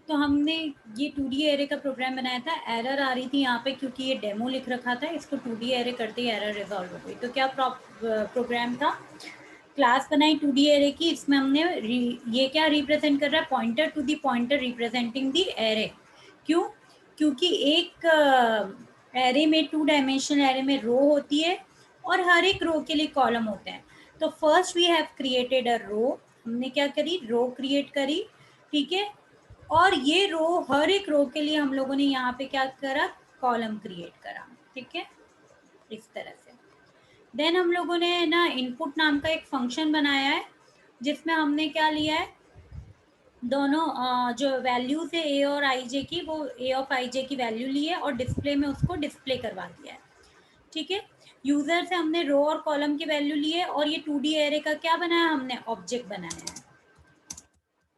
तो हमने ये 2D एरे का प्रोग्राम बनाया था, एरर आ रही थी यहाँ पे क्योंकि ये डेमो लिख रखा था, इसको 2D एरे करते ही एरर रिजॉल्व हो गई। तो क्या प्रोग्राम था, क्लास बनाई 2D एरे की, इसमें हमने ये क्या रिप्रेजेंट कर रहा है, pointer to the pointer representing the array. क्यों? क्योंकि एक एरे में 2 डायमेंशनल एरे में रो होती है और हर एक रो के लिए कॉलम होते हैं। तो first we have created a row, हमने क्या करी, रो क्रिएट करी, ठीक है। और ये रो, हर एक रो के लिए हम लोगों ने यहाँ पे क्या करा, कॉलम क्रिएट करा, ठीक है, इस तरह से। देन हम लोगों ने ना इनपुट नाम का एक फंक्शन बनाया है, जिसमें हमने क्या लिया है, दोनों जो वैल्यूज है ए और आई जे की, वो ए ऑफ आई जे की वैल्यू ली है और डिस्प्ले में उसको डिस्प्ले करवा दिया है, ठीक है। यूजर से हमने रो और कॉलम की वैल्यू ली है और ये 2D एरे का क्या बनाया, हमने ऑब्जेक्ट बनाया है,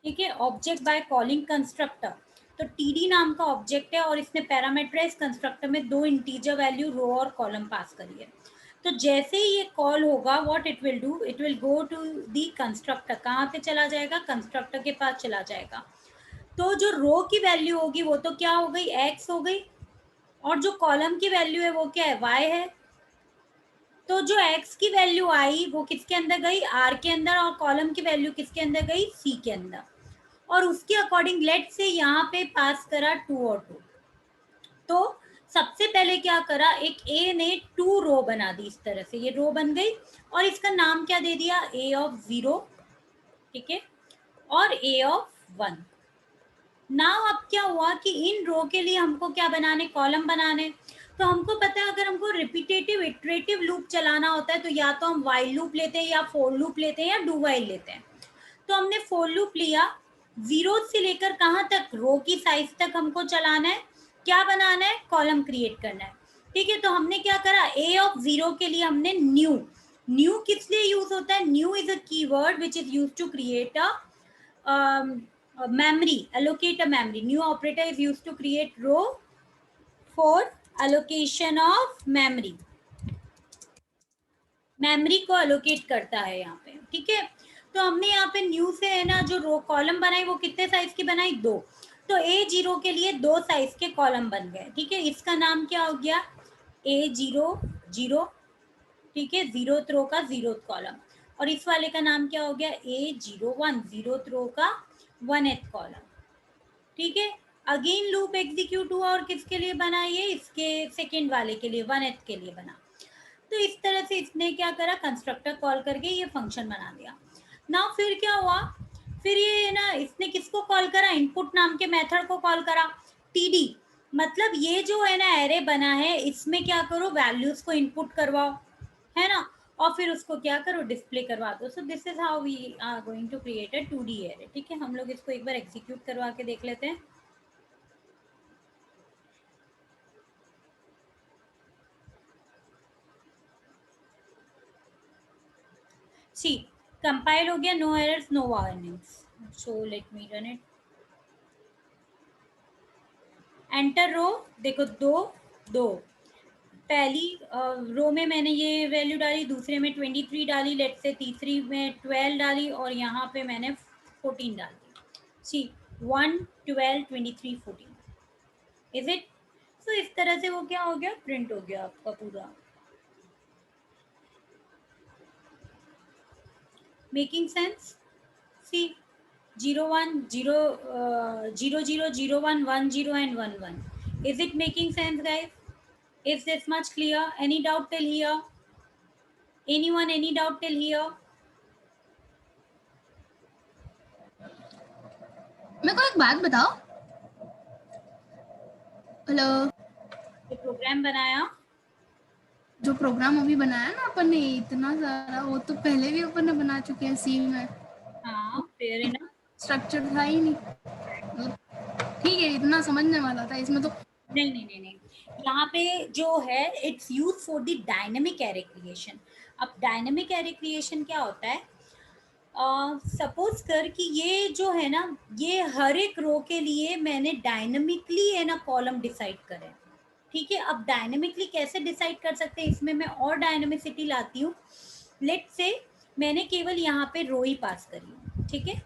ठीक है, ऑब्जेक्ट बाय कॉलिंग कंस्ट्रक्टर। तो टीडी नाम का ऑब्जेक्ट है और इसने पैरामीटराइज कंस्ट्रक्टर में 2 इंटीजर वैल्यू रो और कॉलम पास करी है। तो जैसे ही ये कॉल होगा, what it will do, it will go to the constructor. कहाँ पे चला जाएगा, कंस्ट्रक्टर के पास चला जाएगा। तो जो रो की वैल्यू होगी वो तो क्या हो गई, एक्स हो गई, और जो कॉलम की वैल्यू है वो क्या है, वाई है। तो जो x की वैल्यू आई वो किसके अंदर गई, r के अंदर, और कॉलम की वैल्यू किसके अंदर गई, c के अंदर। और उसके अकॉर्डिंग लेट से यहाँ पे पास करा 2 और 2। तो सबसे पहले क्या करा, एक a ने 2 रो बना दी, इस तरह से ये रो बन गई और इसका नाम क्या दे दिया, a ऑफ 0, ठीक है, और a ऑफ 1। नाउ अब क्या हुआ कि इन रो के लिए हमको क्या बनाने, कॉलम बनाने। तो हमको पता है अगर हमको रिपीटेटिव इटरेटिव लूप चलाना होता है तो या तो हम वाइल लूप लेते हैं या फोर लूप लेते हैं या डू वाइल लेते हैं। तो हमने फोर लूप लिया, 0 से लेकर कहाँ तक, रो की साइज तक हमको चलाना है, क्या बनाना है, कॉलम क्रिएट करना है, ठीक है। तो हमने क्या करा, a ऑफ 0 के लिए हमने न्यू, न्यू किस लिए यूज होता है, new is a keyword which is use to create a memory, allocate a memory. New operator is used to create row for allocation of memory. Memory को allocate करता है यहाँ पे, ठीक है। तो हमने यहाँ पे न्यू से है ना जो रो कॉलम बनाई वो कितने साइज की बनाई, 2। तो A0 के लिए 2 साइज के कॉलम बन गए, ठीक है। इसका नाम क्या हो गया, A0 0, ठीक है, 0th रो का 0th कॉलम। और इस वाले का नाम क्या हो गया, A01, 0th रो का 1th कॉलम, ठीक है। अगेन लूप एग्जीक्यूट हुआ और किसके लिए बना, ये इसके सेकेंड वाले के लिए, 1th के लिए बना। तो इस तरह से इसने क्या करा, कंस्ट्रक्टर कॉल करके ये फंक्शन बना दिया। नाउ फिर क्या हुआ, फिर ये ना इसने किसको कॉल करा, इनपुट नाम के मेथड को कॉल करा, टीडी। मतलब ये जो है ना एरे बना है, इसमें क्या करो, वैल्यूज को इनपुट करवाओ, है ना, और फिर उसको क्या करो, डिस्प्ले करवा दो। So this is how we are going to create a 2D array, ठीक है। हम लोग इसको एक बार एग्जीक्यूट करवा के देख लेते हैं। सी कंपाइल हो गया, no errors no warnings. So let me run it, enter row, देखो 2 2, पहली रो में मैंने ये वैल्यू डाली, दूसरे में 23 डाली, लेट से तीसरी में 12 डाली और यहाँ पे मैंने 14 डाल दी। सी 1 12 23 14, इज इट। सो इस तरह से वो क्या हो गया, प्रिंट हो गया आपका पूरा। Making sense. C 0 1 0 0 0 0 1 1 0 and 1 1, is it making sense guys, is this much clear, any doubt till here, anyone, any doubt till here? मेरे को एक बात बताओ, हेलो, ये प्रोग्राम बनाया, जो प्रोग्राम अभी बनाया ना अपन ने इतना सारा, वो तो पहले भी अपन ने बना चुके हैं सी में। हाँ फेयर इनफ। स्ट्रक्चर था ही नहीं, मतलब ठीक है, इतना समझने वाला था इसमें तो। नहीं नहीं नहीं नहीं, यहाँ पे जो है it's use for the dynamic array creation. अब डायनेमिक एरे क्रिएशन क्या होता है, सपोज कर कि ये जो है ना, ये हर एक रो के लिए मैंने डायनेमिकली है ना कॉलम डिसाइड करे, ठीक है। अब डायनेमिकली कैसे डिसाइड कर सकते हैं, इसमें मैं और डायनेमिसिटी लाती हूँ। लेट से मैंने केवल यहाँ पे रो ही पास करी, ठीक है।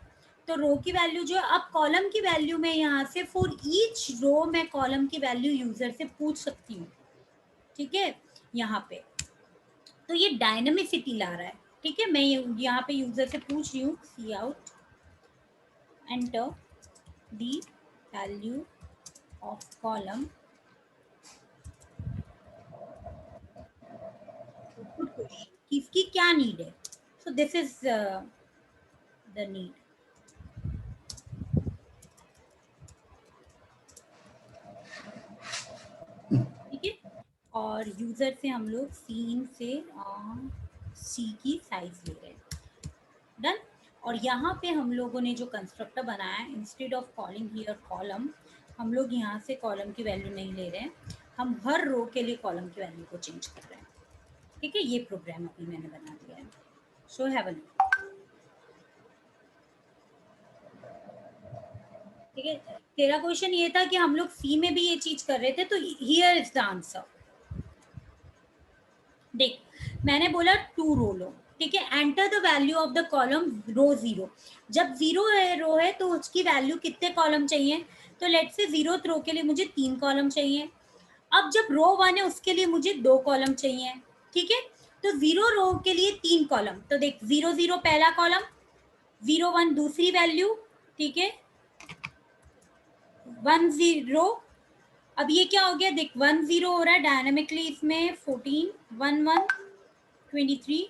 तो रो की वैल्यू जो है, अब कॉलम की वैल्यू में यहाँ से फॉर ईच रो मैं कॉलम की वैल्यू यूजर से पूछ सकती हूँ, ठीक है, यहाँ पे। तो ये डायनेमिसिटी ला रहा है, ठीक है। मैं यहाँ पे यूजर से पूछ रही हूँ cout enter the value of column, good question, कि इसकी क्या नीड है। So this is the need, ठीक है। और यूजर से हम लोग सीन से सी की साइज ले रहे हैं, डन। और यहाँ पे हम लोगों ने जो कंस्ट्रक्टर बनाया है, instead of calling here column, हम लोग यहाँ से कॉलम की वैल्यू नहीं ले रहे हैं, हम हर रो के लिए कॉलम की वैल्यू को चेंज कर रहे हैं, ठीक है। ये प्रोग्राम अभी मैंने बना दिया है, सो हैव अ लुक, ठीक है। तेरा क्वेश्चन ये था कि हम लोग सी में भी ये चीज कर रहे थे, तो हियर इज द आंसर। देख, मैंने बोला टू रो लो, ठीक है। Enter the value of the column row zero, जब जीरो है रो है तो उसकी वैल्यू कितने कॉलम चाहिए, तो लेट्स से जीरो रो के लिए मुझे 3 कॉलम चाहिए। अब जब रो 1 है उसके लिए मुझे 2 कॉलम चाहिए, ठीक है। तो 0 रो के लिए 3 कॉलम, तो देख 0 0 पहला कॉलम, 0 1 दूसरी वैल्यू, ठीक है, 1 0। अब ये क्या हो गया, देख 1 0 हो रहा है डायनामिकली इसमें, 14 1 1 23,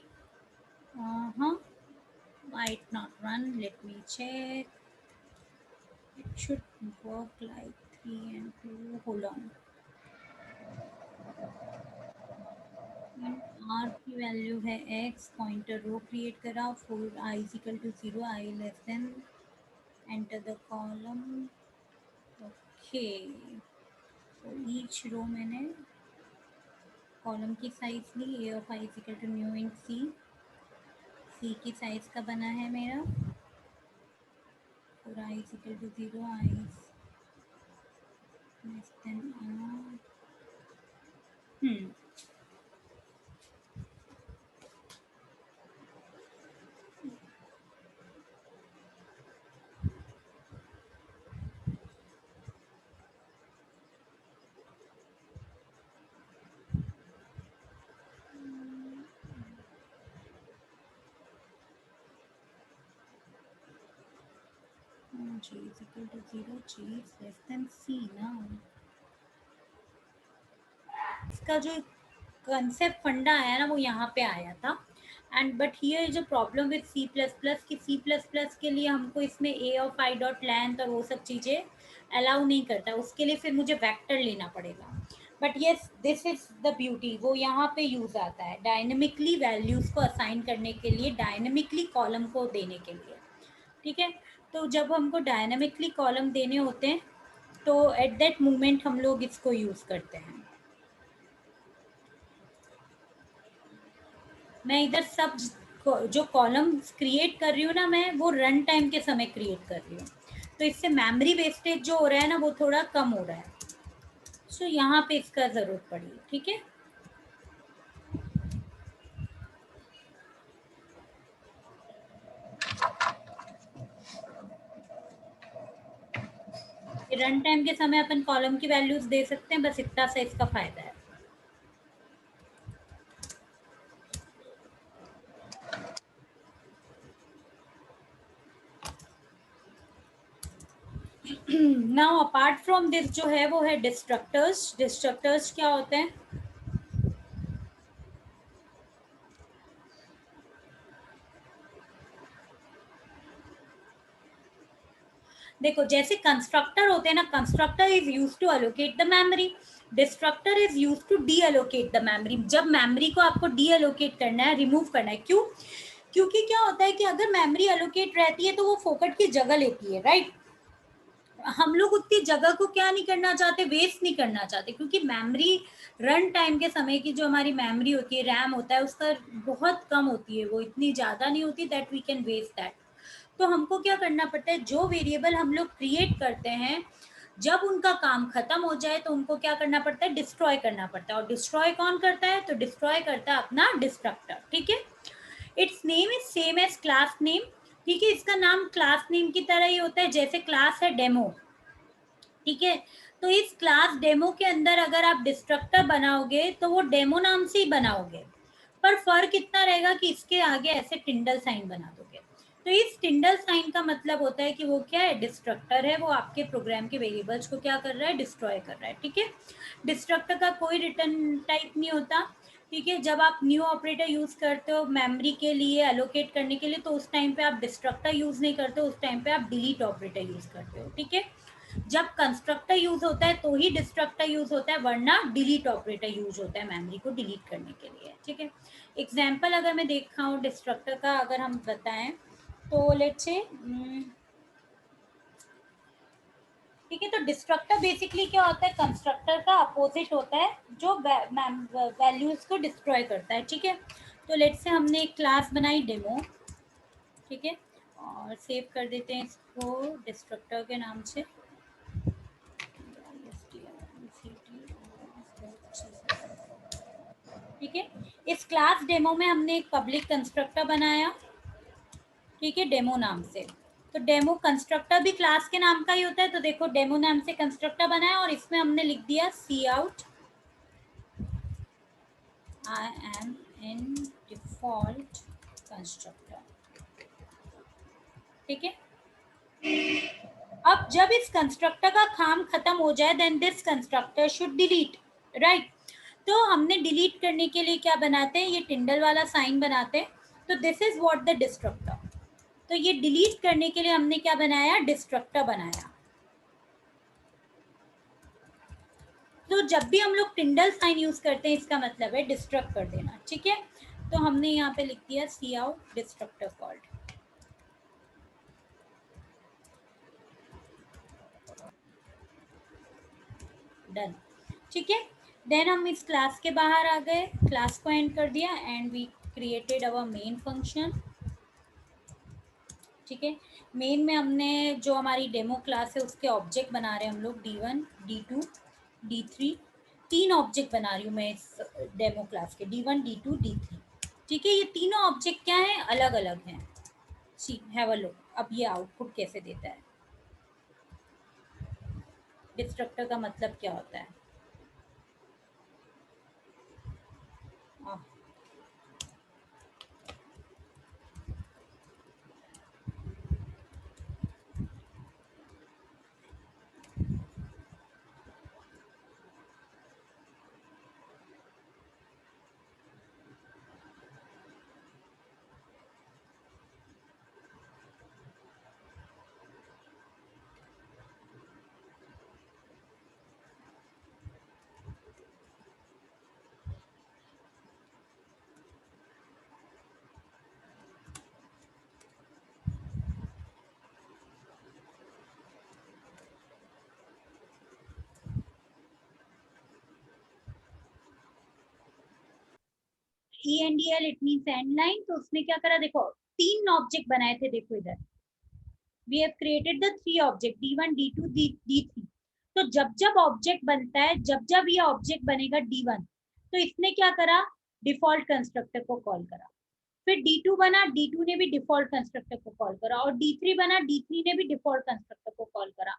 हाँ, might not run, let me check, it should work like 3 and 2, hold on, r की वैल्यू है x, पॉइंटर रो क्रिएट करा, for i is equal to 0, i less than, enter the column, okay. तो each row मैंने column की size ली, a of i is equal to new in c, c की size का बना है मेरा, for i is equal to 0, i is less than r, g is equal to 0, g is less than c ना। इसका जो concept फंडा आया ना वो यहाँ पे आया था, एंड बट हियर जो problem with C plus plus की, सी प्लस प्लस के लिए हमको इसमें A of I dot length और वो सब चीज़ें अलाउ नहीं करता, उसके लिए फिर मुझे वेक्टर लेना पड़ेगा। But yes, this is the beauty, वो यहाँ पे यूज आता है डायनेमिकली वैल्यूज को असाइन करने के लिए, डायनेमिकली कॉलम को देने के लिए, ठीक है। तो जब हमको डायनेमिकली कॉलम देने होते हैं तो एट दैट मोमेंट हम लोग इसको यूज करते हैं। मैं इधर सब जो कॉलम्स क्रिएट कर रही हूँ ना, मैं वो रन टाइम के समय क्रिएट कर रही हूँ, तो इससे मेमोरी वेस्टेज जो हो रहा है ना वो थोड़ा कम हो रहा है, सो यहाँ पे इसका जरूरत पड़ी, ठीक है। रन टाइम के समय अपन कॉलम की वैल्यूज दे सकते हैं, बस इतना सा इसका फायदा है। नाउ अपार्ट फ्रॉम दिस जो है वो है डिस्ट्रक्टर्स। डिस्ट्रक्टर्स क्या होते हैं, देखो जैसे कंस्ट्रक्टर होते हैं ना, constructor is use to allocate the memory, destructor is use to deallocate the memory. जब मेमोरी को आपको डी अलोकेट करना है, रिमूव करना है, क्यों, क्योंकि क्या होता है कि अगर मेमोरी अलोकेट रहती है तो वो फोकट की जगह लेती है, राइट। हम लोग उतनी जगह को क्या नहीं करना चाहते, वेस्ट नहीं करना चाहते, क्योंकि मेमोरी रन टाइम के समय की जो हमारी मेमोरी होती है, रैम होता है उसका बहुत कम होती है, वो इतनी ज़्यादा नहीं होती that we can waste that. तो हमको क्या करना पड़ता है, जो वेरिएबल हम लोग क्रिएट करते हैं जब उनका काम खत्म हो जाए तो उनको क्या करना पड़ता है, डिस्ट्रॉय करना पड़ता है। और डिस्ट्रॉय कौन करता है, तो डिस्ट्रॉय करता है अपना डिस्ट्रक्टर, ठीक है। It's name is same as class name, ठीक है, इसका नाम क्लास नेम की तरह ही होता है, जैसे क्लास है डेमो, ठीक है। तो इस क्लास डेमो के अंदर अगर आप डिस्ट्रक्टर बनाओगे तो वो डेमो नाम से ही बनाओगे, पर फर्क इतना रहेगा कि इसके आगे ऐसे टिंडल साइन बना दोगे। तो इस टिंडल साइन का मतलब होता है कि वो क्या है, डिस्ट्रक्टर है, वो आपके प्रोग्राम के वेरिएबल्स को क्या कर रहा है, डिस्ट्रॉय कर रहा है, ठीक है। डिस्ट्रक्टर का कोई रिटर्न टाइप नहीं होता, ठीक है। जब आप न्यू ऑपरेटर यूज करते हो मेमोरी के लिए एलोकेट करने के लिए, तो उस टाइम पे आप डिस्ट्रक्टर यूज नहीं करते हो, उस टाइम पे आप डिलीट ऑपरेटर यूज करते हो, ठीक है। जब कंस्ट्रक्टर यूज होता है तो ही डिस्ट्रक्टर यूज होता है, वरना डिलीट ऑपरेटर यूज होता है मेमोरी को डिलीट करने के लिए, ठीक है। एग्जाम्पल अगर मैं देखा हूँ डिस्ट्रक्टर का, अगर हम बताएं तो लेट्स से, ठीक है। तो डिस्ट्रक्टर बेसिकली क्या होता है, कंस्ट्रक्टर का अपोजिट होता है, जो वैल्यूज को डिस्ट्रॉय करता है, ठीक है। तो लेट्स से हमने एक क्लास बनाई डेमो, ठीक है, और सेव कर देते हैं इसको डिस्ट्रक्टर के नाम से, ठीक है। इस क्लास डेमो में हमने एक पब्लिक कंस्ट्रक्टर बनाया, ठीक है, डेमो नाम से। तो डेमो कंस्ट्रक्टर भी क्लास के नाम का ही होता है, तो देखो डेमो नाम से कंस्ट्रक्टर बनाया और इसमें हमने लिख दिया cout I am in default constructor, ठीक है। अब जब इस कंस्ट्रक्टर का काम खत्म हो जाए, then this constructor should delete, right. तो हमने डिलीट करने के लिए क्या बनाते हैं, ये टिंडल वाला साइन बनाते हैं। तो this is what the destructor, तो ये डिलीट करने के लिए हमने क्या बनाया, डिस्ट्रक्टर बनाया। तो जब भी हम लोग टिंडल साइन यूज करते हैं, इसका मतलब है डिस्ट्रक्ट कर देना, ठीक है। तो हमने यहाँ पे लिख दिया सी आउट डिस्ट्रक्टर कॉल्ड, डन, ठीक है। देन हम इस क्लास के बाहर आ गए, क्लास को एंड कर दिया and we created our main function, ठीक है। मेन में हमने जो हमारी डेमो क्लास है उसके ऑब्जेक्ट बना रहे हैं हम लोग, D1 D2 D3, तीन ऑब्जेक्ट बना रही हूँ मैं इस डेमो क्लास के, D1 D2 D3, ठीक है। ये तीनों ऑब्जेक्ट क्या हैं, अलग अलग हैं। सी हैव अ लुक, अब ये आउटपुट कैसे देता है, डिस्ट्रक्टर का मतलब क्या होता है। आ, ENDL it means and line, तो उसने क्या करा, देखो तीन ऑब्जेक्ट बनाए थे, देखो इधर we have created the three object D1 D2 D3। तो जब जब ऑब्जेक्ट बनता है, जब जब ये ऑब्जेक्ट बनेगा D1, तो इसने क्या करा, डिफॉल्ट कंस्ट्रक्टर को कॉल करा। फिर D2 बना, D2 ने भी डिफॉल्ट कंस्ट्रक्टर को कॉल करा, और D3 बना, D3 ने भी डिफॉल्ट कंस्ट्रक्टर को कॉल करा।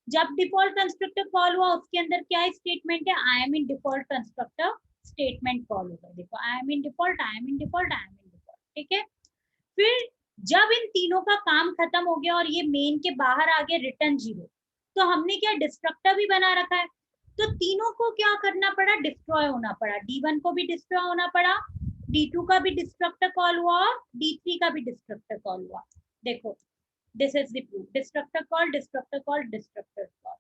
जब डिफॉल्ट कंस्ट्रक्टर कॉल हुआ, उसके अंदर क्या स्टेटमेंट है, आई am in default constructor statement call होगा, देखो आई am in default, I am in default, I am in default, ठीक है। फिर जब इन तीनों का काम खत्म हो गया और ये मेन के बाहर आ गया रिटर्न 0, तो हमने क्या डिस्ट्रक्टर भी बना रखा है, तो तीनों को क्या करना पड़ा, डिस्ट्रॉय होना पड़ा। D1 को भी डिस्ट्रॉय होना पड़ा, D2 का भी डिस्ट्रक्टर कॉल हुआ, और D3 का भी डिस्ट्रक्टर कॉल हुआ। देखो this is the proof, destructor call destructor call destructor call,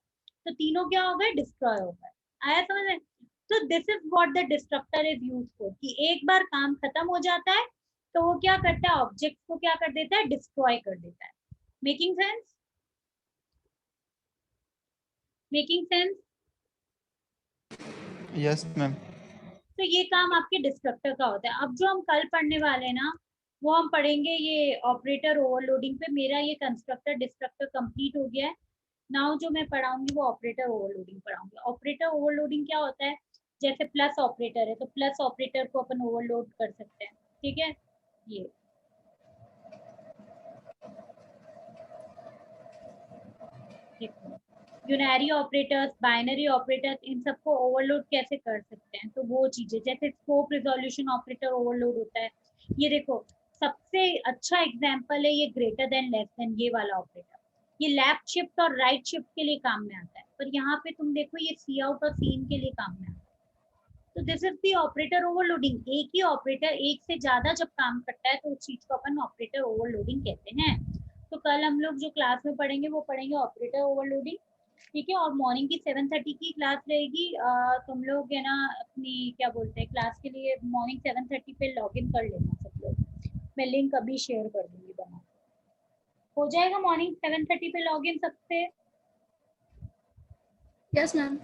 तो तीनों क्या हो गए, डिस्ट्रॉय हो गए। आया समझ में। तो this is what the destructor is used for, कि एक बार काम खत्म हो जाता है तो वो क्या करता है, ऑब्जेक्ट को क्या कर देता है, डिस्ट्रॉय कर देता है। Making sense, making sense. Yes ma'am. तो ये काम आपके डिस्ट्रक्टर का होता है। अब जो हम कल पढ़ने वाले हैं ना, वो हम पढ़ेंगे ये ऑपरेटर ओवरलोडिंग पे। मेरा ये कंस्ट्रक्टर डिस्ट्रक्टर कंप्लीट हो गया है। नाउ जो मैं पढ़ाऊंगी वो ऑपरेटर ओवरलोडिंग पढ़ाऊंगी। ऑपरेटर ओवरलोडिंग क्या होता है, जैसे प्लस ऑपरेटर है तो प्लस ऑपरेटर को अपन ओवरलोड कर सकते हैं, ठीक है। ये देखो यूनरी ऑपरेटर्स, बाइनरी ऑपरेटर्स, इन सबको ओवरलोड कैसे कर सकते हैं, तो वो चीजें जैसे स्कोप रिजोल्यूशन ऑपरेटर ओवरलोड होता है। ये देखो सबसे अच्छा एग्जांपल है ये ग्रेटर देन लेस देन, ये वाला ऑपरेटर, ये लेफ्ट शिफ्ट और राइट शिफ्ट के लिए काम में आता है, पर यहाँ पे तुम देखो ये सी आउट और सी इन के लिए काम में आता है। तो this is the operator overloading. एक ही ऑपरेटर एक से ज्यादा जब काम करता है तो उस चीज को अपन ऑपरेटर ओवरलोडिंग कहते हैं। तो कल हम लोग जो क्लास में पढ़ेंगे वो पढ़ेंगे ऑपरेटर ओवरलोडिंग, ठीक है। और मॉर्निंग की 7:30 की क्लास रहेगी। तुम लोग है ना अपनी क्या बोलते हैं क्लास के लिए मॉर्निंग 7:30 पे लॉग इन कर लेना सब लोग। मैं लिंक अभी शेयर कर दूंगी बना, हो जाएगा मॉर्निंग 7:30 पे लॉग इन सबसे। Yes ma'am.